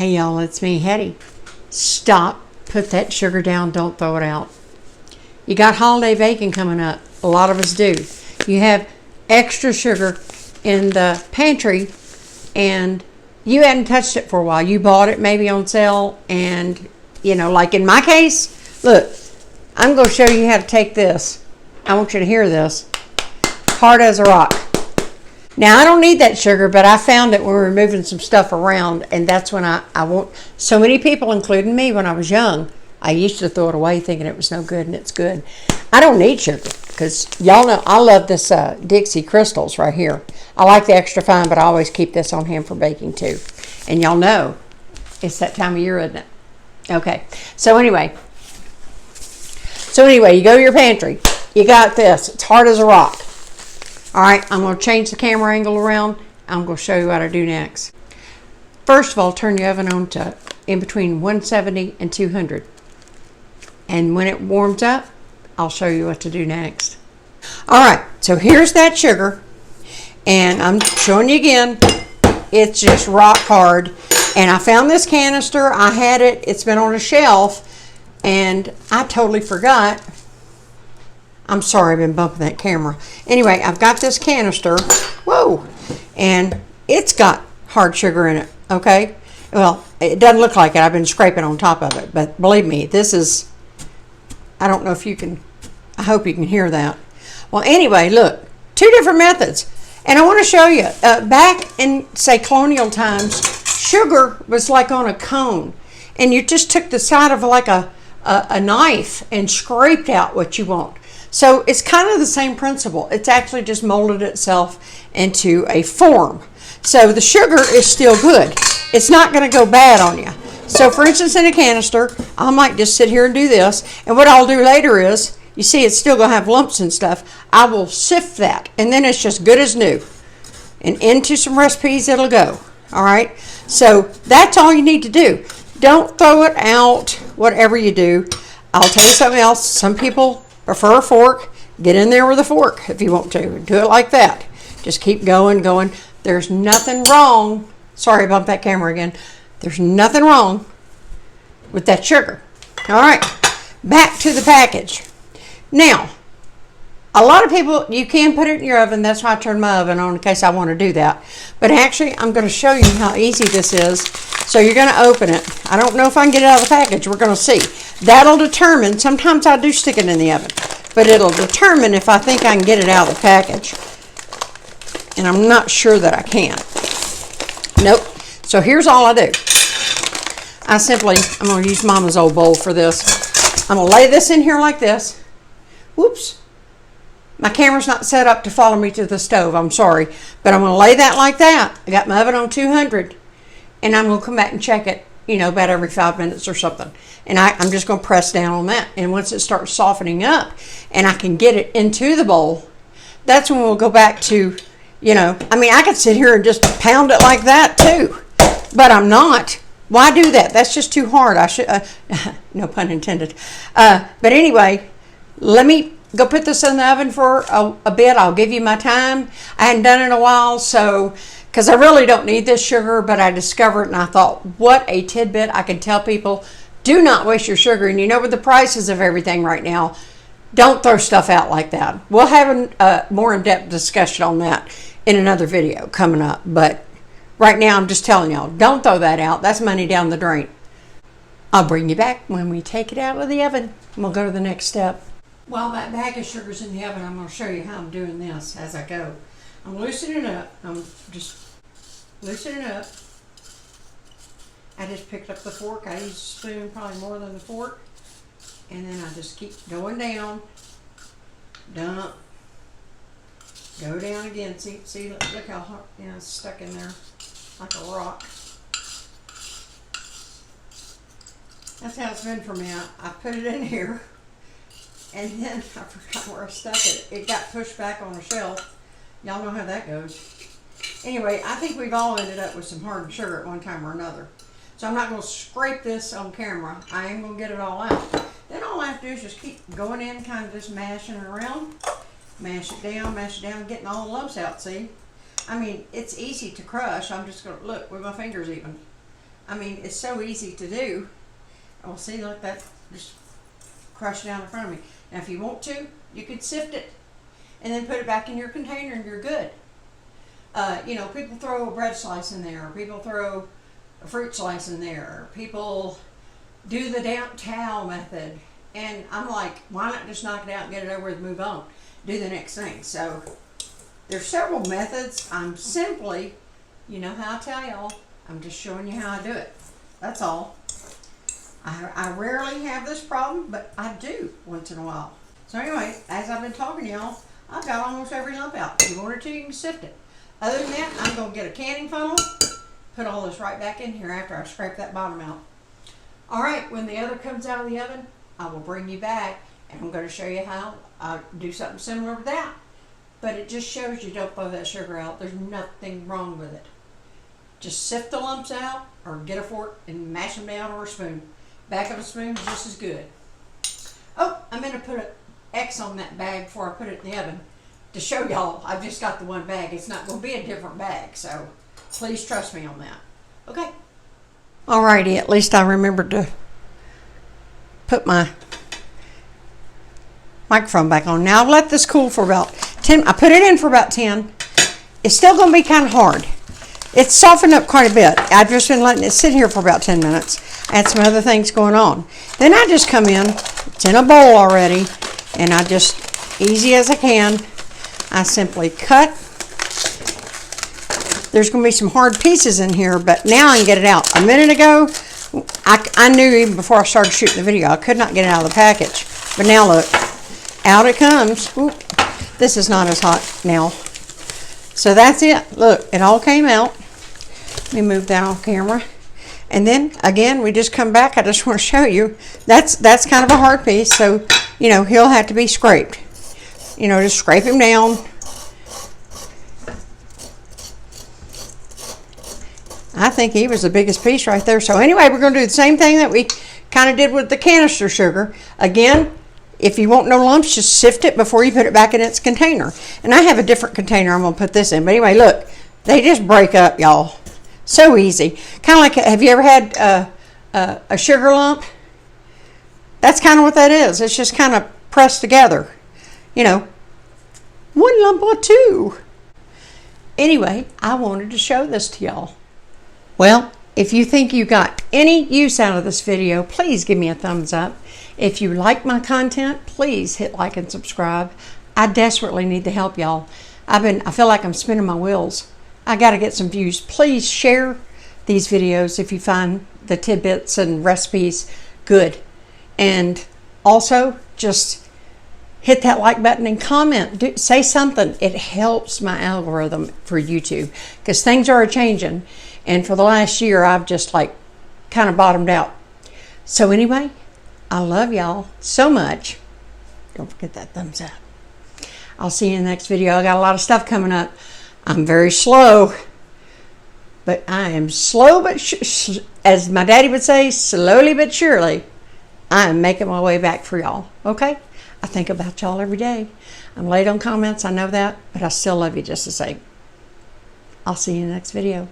Hey y'all, it's me, Hetty. Stop, put that sugar down, don't throw it out. You got holiday baking coming up. A lot of us do. You have extra sugar in the pantry and you hadn't touched it for a while. You bought it maybe on sale and, like in my case, look, I'm going to show you how to take this. I want you to hear this. Hard as a rock. Now, I don't need that sugar, but I found it when we were moving some stuff around, and that's when I want, so many people, including me when I was young, I used to throw it away thinking it was no good, and it's good. I don't need sugar, because y'all know I love this Dixie Crystals right here. I like the extra fine, but I always keep this on hand for baking too. And y'all know, it's that time of year, isn't it? Okay, so anyway, you go to your pantry. You got this. It's hard as a rock. All right, I'm going to change the camera angle around. I'm going to show you what I do next. First of all, turn your oven on to in between 170 and 200. And when it warms up, I'll show you what to do next. All right, so here's that sugar. And I'm showing you again, it's just rock hard. And I found this canister. I had it. It's been on a shelf. And I totally forgot. I'm sorry, I've been bumping that camera. Anyway, I've got this canister. Whoa. And it's got hard sugar in it, okay? Well, it doesn't look like it. I've been scraping on top of it. But believe me, this is, I don't know if you can, I hope you can hear that. Well, anyway, look, two different methods. And I want to show you, back in, say, colonial times, sugar was like on a cone. And you just took the side of like a knife and scraped out what you want. So it's kind of the same principle. It's actually just molded itself into a form. So the sugar is still good. It's not going to go bad on you. So for instance, in a canister, I might just sit here and do this. And what I'll do later is, you see it's still going to have lumps and stuff. I will sift that. And then it's just good as new. And into some recipes it'll go. All right. So that's all you need to do. Don't throw it out, whatever you do. I'll tell you something else. Some people prefer a fork. Get in there with a fork if you want to. Do it like that. Just keep going. There's nothing wrong. Sorry about that camera again. There's nothing wrong with that sugar. All right, back to the package. Now, a lot of people, you can put it in your oven. That's why I turned my oven on in case I want to do that. But actually, I'm going to show you how easy this is. So you're going to open it. I don't know if I can get it out of the package. We're going to see. That'll determine, sometimes I do stick it in the oven, but it'll determine if I think I can get it out of the package. And I'm not sure that I can. Nope. So here's all I do. I'm going to use Mama's old bowl for this. I'm going to lay this in here like this. Whoops. My camera's not set up to follow me to the stove. I'm sorry. But I'm going to lay that like that. I got my oven on 200. And I'm going to come back and check it, about every 5 minutes or something. And I'm just going to press down on that. And once it starts softening up and I can get it into the bowl, that's when we'll go back to, I could sit here and just pound it like that too. But I'm not. Why do that? That's just too hard. I should, no pun intended. But anyway, let me go put this in the oven for a bit. I'll give you my time. I hadn't done it in a while, so, because I really don't need this sugar, but I discovered it and I thought, what a tidbit. I can tell people, do not waste your sugar. And with the prices of everything right now, don't throw stuff out like that. We'll have a more in-depth discussion on that in another video coming up. But right now, I'm just telling y'all, don't throw that out. That's money down the drain. I'll bring you back when we take it out of the oven. And we'll go to the next step. While that bag of sugar's in the oven, I'm going to show you how I'm doing this as I go. I'm loosening up. I'm just loosening up. I just picked up the fork. I use a spoon, probably more than the fork. And then I just keep going down. Dump. Go down again. See, look how hard, it's stuck in there like a rock. That's how it's been for me. I put it in here. And then I forgot where I stuck it. It got pushed back on a shelf. Y'all know how that goes. Anyway, I think we've all ended up with some hardened sugar at one time or another. So I'm not going to scrape this on camera. I am going to get it all out. Then all I have to do is just keep going in, kind of just mashing it around. Mash it down, getting all the lumps out, see? It's easy to crush. I'm just going to, look, with my fingers even. I mean, it's so easy to do. Oh, see, look, that just crushed down in front of me. Now, if you want to, you could sift it and then put it back in your container and you're good. You know, people throw a bread slice in there, or people throw a fruit slice in there, or people do the damp towel method. And I'm like, why not just knock it out and get it over with and move on? Do the next thing. So there's several methods. I'm simply, you know how I tell y'all, I'm just showing you how I do it. That's all. I rarely have this problem, but I do once in a while. So anyway, as I've been talking to y'all, I've got almost every lump out. If you wanted to, you can sift it. Other than that, I'm going to get a canning funnel, put all this right back in here after I scrape that bottom out. All right, when the other comes out of the oven, I will bring you back, and I'm going to show you how I do something similar to that. But it just shows you don't throw that sugar out. There's nothing wrong with it. Just sift the lumps out, or get a fork and mash them down, or a spoon. Back of a spoon is just as good. Oh, I'm going to put an X on that bag before I put it in the oven to show y'all I've just got the one bag. It's not going to be a different bag, so please trust me on that. Okay. Alrighty, at least I remembered to put my microphone back on. Now I've let this cool for about 10. I put it in for about 10. It's still going to be kind of hard. It's softened up quite a bit. I've just been letting it sit here for about 10 minutes. I had some other things going on. Then I just come in. It's in a bowl already. And I just, easy as I can, I simply cut. There's going to be some hard pieces in here, but now I can get it out. A minute ago, I knew even before I started shooting the video, I could not get it out of the package. But now look, out it comes. Oop, this is not as hot now. So that's it. Look, it all came out. Let me move that off camera. And then again, we just come back. I just want to show you. That's kind of a hard piece. So, you know, he'll have to be scraped. You know, just scrape him down. I think he was the biggest piece right there. So anyway, we're going to do the same thing that we kind of did with the canister sugar. Again, if you want no lumps, just sift it before you put it back in its container. And I have a different container I'm going to put this in. But anyway, look, they just break up, y'all. So easy. Kind of like, have you ever had a sugar lump? That's kind of what that is. It's just kind of pressed together. You know, one lump or two. Anyway, I wanted to show this to y'all. Well, if you think you got any use out of this video, please give me a thumbs up. If you like my content, please hit like and subscribe. I desperately need the help, y'all. I feel like I'm spinning my wheels. I got to get some views. Please share these videos if you find the tidbits and recipes good. And also, just hit that like button and comment. Say something. It helps my algorithm for YouTube because things are changing. And for the last year, I've just like kind of bottomed out. So anyway, I love y'all so much. Don't forget that thumbs up. I'll see you in the next video. I got a lot of stuff coming up. I'm very slow, but I am slow, but as my daddy would say, slowly but surely, I am making my way back for y'all. Okay? I think about y'all every day. I'm late on comments. I know that, but I still love you just the same. I'll see you in the next video.